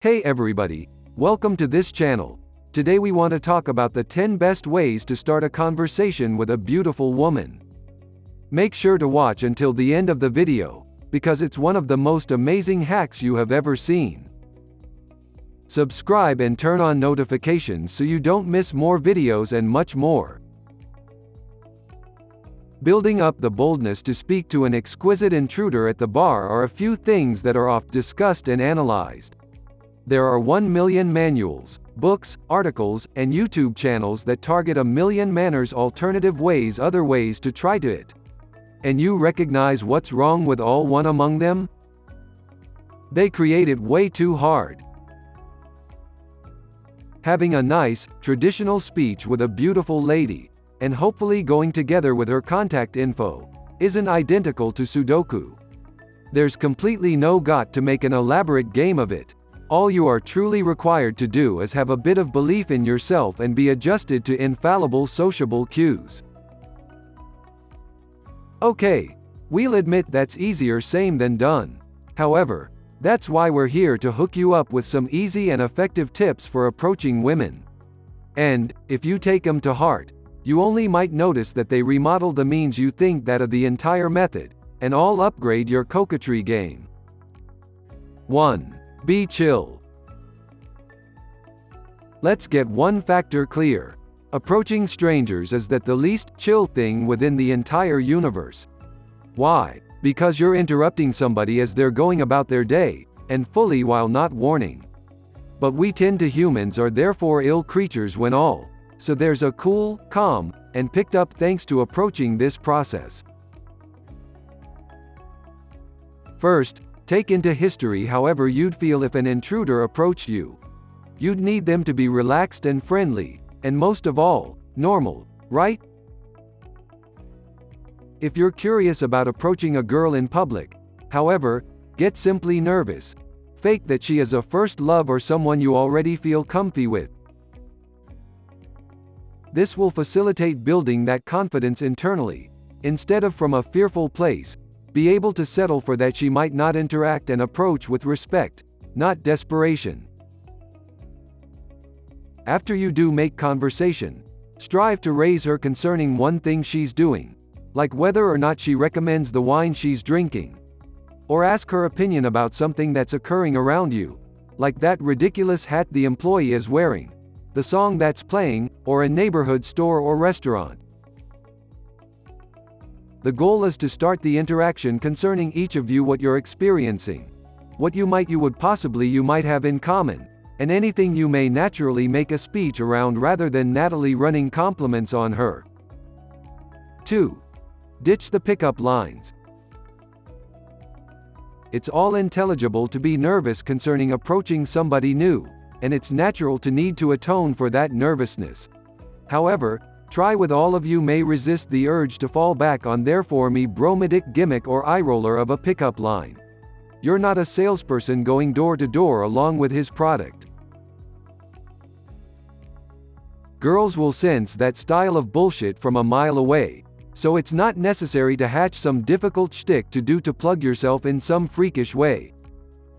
Hey everybody, welcome to this channel. Today we want to talk about the 10 best ways to start a conversation with a beautiful woman. Make sure to watch until the end of the video, because it's one of the most amazing hacks you have ever seen. Subscribe and turn on notifications so you don't miss more videos and much more. Building up the boldness to speak to an exquisite intruder at the bar are a few things that are oft discussed and analyzed. There are 1 million manuals, books, articles, and YouTube channels that target a million manners alternative ways other ways to try to it. And you recognize what's wrong with all one among them? They create it way too hard. Having a nice, traditional speech with a beautiful lady, and hopefully going together with her contact info, isn't identical to Sudoku. There's completely no got to make an elaborate game of it. All you are truly required to do is have a bit of belief in yourself and be adjusted to infallible sociable cues. Okay, we'll admit that's easier said than done. However, that's why we're here to hook you up with some easy and effective tips for approaching women. And, if you take them to heart, you only might notice that they remodel the means you think that of the entire method, and all upgrade your coquetry game. 1. Be chill. Let's get one factor clear. Approaching strangers is the least chill thing within the entire universe. Why? Because you're interrupting somebody as they're going about their day, and fully while not warning. But we tend to humans are therefore ill creatures when all, so there's a cool, calm, and picked up thanks to approaching this process. First, take into history however you'd feel if an intruder approached you. You'd need them to be relaxed and friendly, and most of all, normal, right? If you're curious about approaching a girl in public, however, get simply nervous. Fake that she is a first love or someone you already feel comfy with. This will facilitate building that confidence internally, instead of from a fearful place. Be able to settle for that she might not interact and approach with respect, not desperation. After you do make conversation, strive to raise her concerning one thing she's doing, like whether or not she recommends the wine she's drinking. Or ask her opinion about something that's occurring around you, like that ridiculous hat the employee is wearing, the song that's playing, or a neighborhood store or restaurant. The goal is to start the interaction concerning each of you, what you're experiencing, what you would possibly have in common, and anything you may naturally make a speech around rather than Natalie running compliments on her. 2. Ditch the pickup lines. It's all intelligible to be nervous concerning approaching somebody new, and it's natural to need to atone for that nervousness. However, try with all of you may resist the urge to fall back on therefore me bromidic gimmick or eye roller of a pickup line. You're not a salesperson going door to door along with his product. Girls will sense that style of bullshit from a mile away, so it's not necessary to hatch some difficult shtick to do to plug yourself in some freakish way.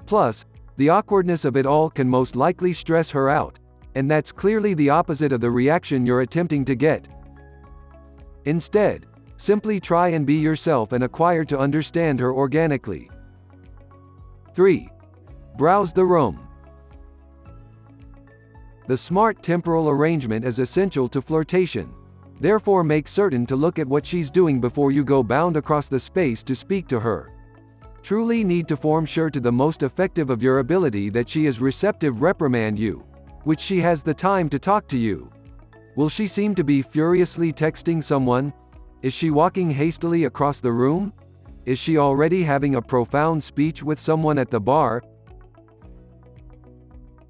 Plus, the awkwardness of it all can most likely stress her out, and that's clearly the opposite of the reaction you're attempting to get. Instead, simply try and be yourself and acquire to understand her organically. 3. Browse the room. The smart temporal arrangement is essential to flirtation. Therefore make certain to look at what she's doing before you go bound across the space to speak to her. Truly need to form sure to the most effective of your ability that she is receptive reprimand you, which she has the time to talk to you. Will she seem to be furiously texting someone? Is she walking hastily across the room? Is she already having a profound speech with someone at the bar?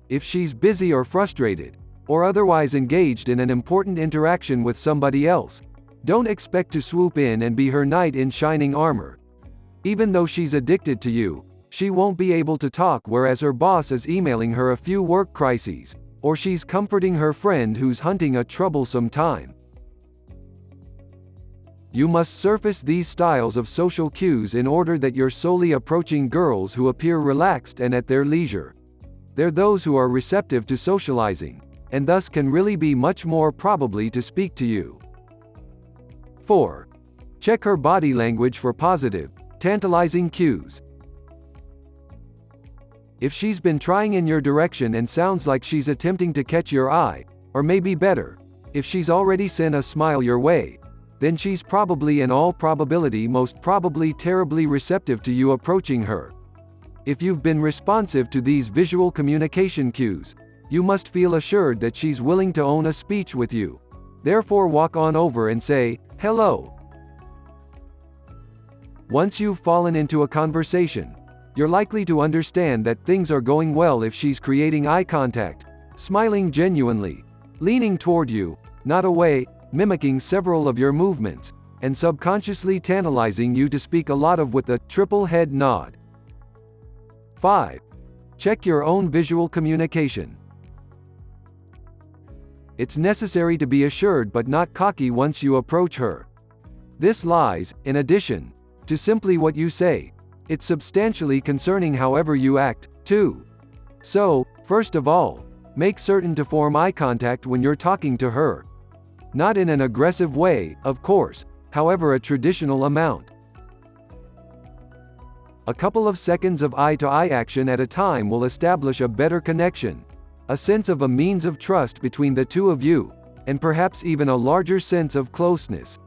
If she's busy or frustrated, or otherwise engaged in an important interaction with somebody else, don't expect to swoop in and be her knight in shining armor. Even though she's addicted to you, she won't be able to talk whereas her boss is emailing her a few work crises, or she's comforting her friend who's hunting a troublesome time. You must surface these styles of social cues in order that you're solely approaching girls who appear relaxed and at their leisure. they're those who are receptive to socializing, and thus can really be much more probably to speak to you. 4. Check her body language for positive, tantalizing cues. If she's been trying in your direction and sounds like she's attempting to catch your eye, or maybe better, if she's already sent a smile your way, then she's probably in all probability most probably terribly receptive to you approaching her. If you've been responsive to these visual communication cues, you must feel assured that she's willing to own a speech with you. Therefore walk on over and say, "Hello." Once you've fallen into a conversation, you're likely to understand that things are going well if she's creating eye contact, smiling genuinely, leaning toward you, not away, mimicking several of your movements, and subconsciously tantalizing you to speak a lot of with a triple head nod. 5. Check your own visual communication. It's necessary to be assured but not cocky once you approach her. This lies, in addition, to simply what you say. It's substantially concerning however you act, too. So, first of all, make certain to form eye contact when you're talking to her. Not in an aggressive way, of course, however a traditional amount. A couple of seconds of eye-to-eye action at a time will establish a better connection, a sense of a means of trust between the two of you, and perhaps even a larger sense of closeness.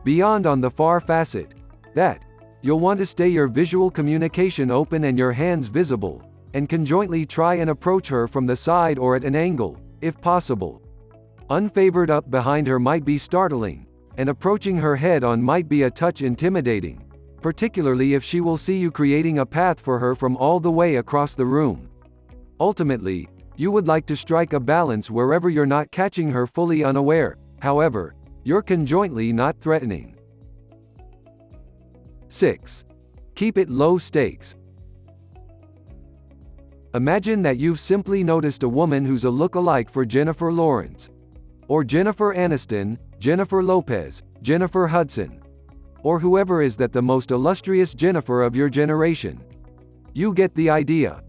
Beyond on the far facet, that, you'll want to stay your visual communication open and your hands visible, and conjointly try and approach her from the side or at an angle, if possible. Unfavored up behind her might be startling, and approaching her head-on might be a touch intimidating, particularly if she will see you creating a path for her from all the way across the room. Ultimately, you would like to strike a balance wherever you're not catching her fully unaware, however, you're conjointly not threatening. 6. Keep it low stakes. Imagine that you've simply noticed a woman who's a look-alike for Jennifer Lawrence, or Jennifer Aniston, Jennifer Lopez, Jennifer Hudson, or whoever is that the most illustrious Jennifer of your generation. You get the idea.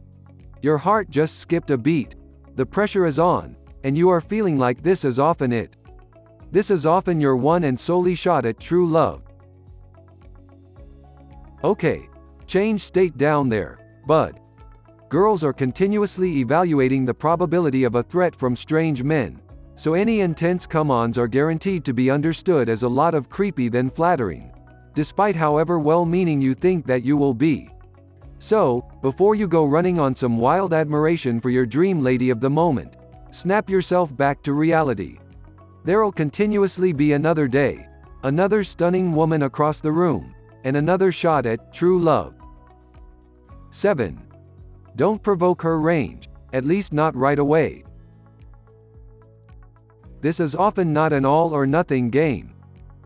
Your heart just skipped a beat, the pressure is on, and you are feeling like this is often it. This is often your one and solely shot at true love. Okay, change state down there, bud. Girls are continuously evaluating the probability of a threat from strange men, so any intense come-ons are guaranteed to be understood as a lot of creepy than flattering, despite however well-meaning you think that you will be. So, before you go running on some wild admiration for your dream lady of the moment, snap yourself back to reality. There'll continuously be another day, another stunning woman across the room, and another shot at true love. 7. Don't provoke her range, at least not right away. This is often not an all-or-nothing game.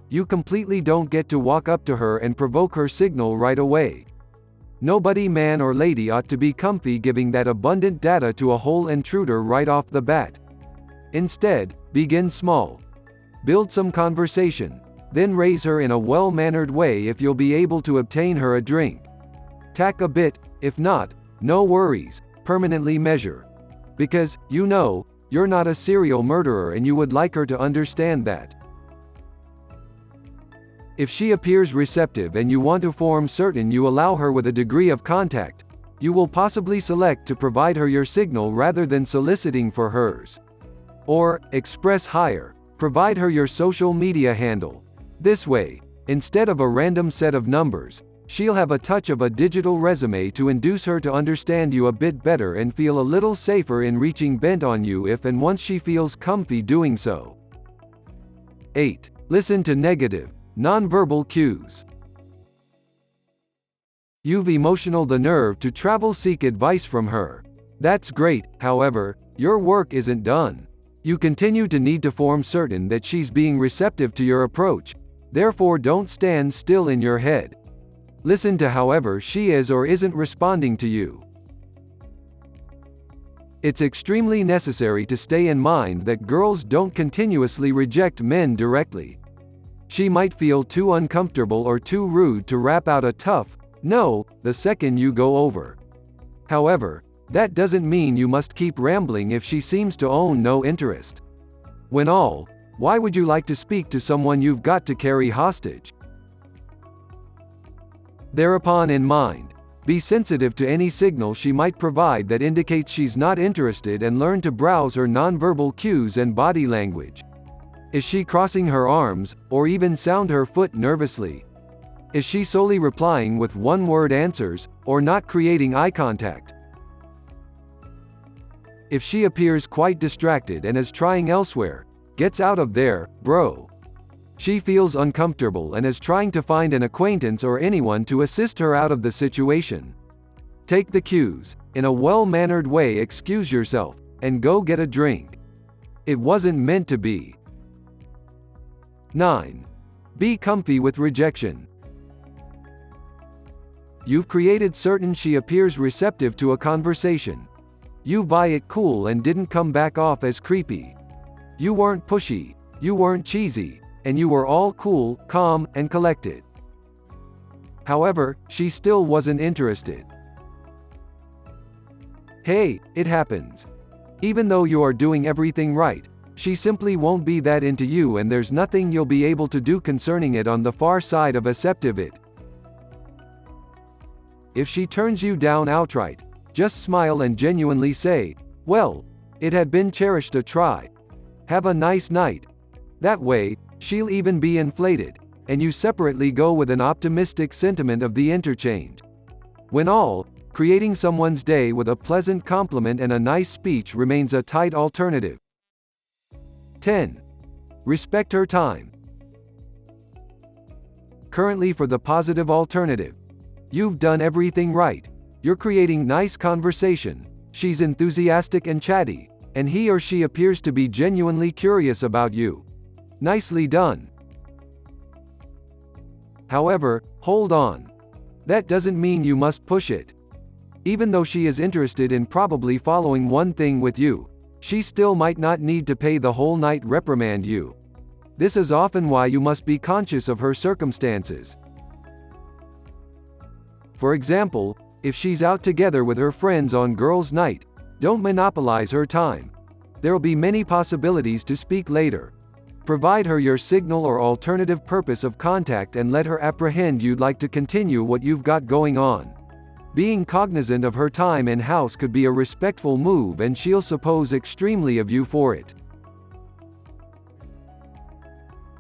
You completely don't get to walk up to her and provoke her signal right away. Nobody, man or lady, ought to be comfy giving that abundant data to a whole intruder right off the bat. Instead, begin small. Build some conversation, then raise her in a well-mannered way if you'll be able to obtain her a drink. Tack a bit, if not, no worries, permanently measure. Because, you know, you're not a serial murderer and you would like her to understand that. If she appears receptive and you want to form certain you allow her with a degree of contact, you will possibly select to provide her your signal rather than soliciting for hers. Or, express higher, provide her your social media handle. This way, instead of a random set of numbers, she'll have a touch of a digital resume to induce her to understand you a bit better and feel a little safer in reaching bent on you if and once she feels comfy doing so. 8. Listen to negative, nonverbal cues. You've emotional the nerve to travel seek advice from her. That's great, however, your work isn't done. You continue to need to form certain that she's being receptive to your approach, therefore don't stand still in your head. Listen to however she is or isn't responding to you. It's extremely necessary to stay in mind that girls don't continuously reject men directly. She might feel too uncomfortable or too rude to rap out a tough no the second you go over. However, that doesn't mean you must keep rambling if she seems to own no interest. When all, why would you like to speak to someone you've got to carry hostage? Thereupon in mind, be sensitive to any signal she might provide that indicates she's not interested and learn to browse her nonverbal cues and body language. Is she crossing her arms, or even sound her foot nervously? Is she solely replying with one-word answers, or not creating eye contact? If she appears quite distracted and is trying elsewhere, gets out of there, bro. She feels uncomfortable and is trying to find an acquaintance or anyone to assist her out of the situation. Take the cues, in a well-mannered way excuse yourself, and go get a drink. It wasn't meant to be. 9. Be comfy with rejection. You've created certain she appears receptive to a conversation. You buy it cool and didn't come back off as creepy. You weren't pushy, you weren't cheesy, and you were all cool, calm, and collected. However, she still wasn't interested. Hey, it happens. Even though you are doing everything right, she simply won't be that into you, and there's nothing you'll be able to do concerning it on the far side of acceptive it. If she turns you down outright, just smile and genuinely say, well, it had been cherished a try. Have a nice night. That way, she'll even be inflated, and you separately go with an optimistic sentiment of the interchange. When all, creating someone's day with a pleasant compliment and a nice speech remains a tight alternative. 10. Respect her time. Currently, for the positive alternative, you've done everything right. You're creating nice conversation, she's enthusiastic and chatty, and he or she appears to be genuinely curious about you. Nicely done. However, hold on. That doesn't mean you must push it. Even though she is interested in probably following one thing with you, she still might not need to pay the whole night reprimand you. This is often why you must be conscious of her circumstances. For example, if she's out together with her friends on girls' night, don't monopolize her time. There'll be many possibilities to speak later. Provide her your signal or alternative purpose of contact and let her apprehend you'd like to continue what you've got going on. Being cognizant of her time and house could be a respectful move, and she'll suppose extremely of you for it.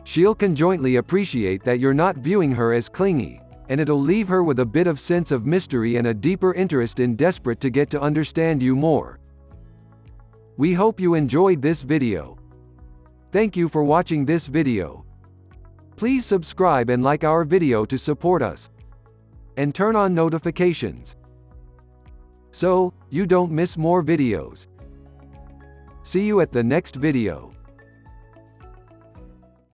She'll conjointly appreciate that you're not viewing her as clingy, and it'll leave her with a bit of sense of mystery and a deeper interest in desperate to get to understand you more. We hope you enjoyed this video. Thank you for watching this video. Please subscribe and like our video to support us. And turn on notifications, so you don't miss more videos. See you at the next video.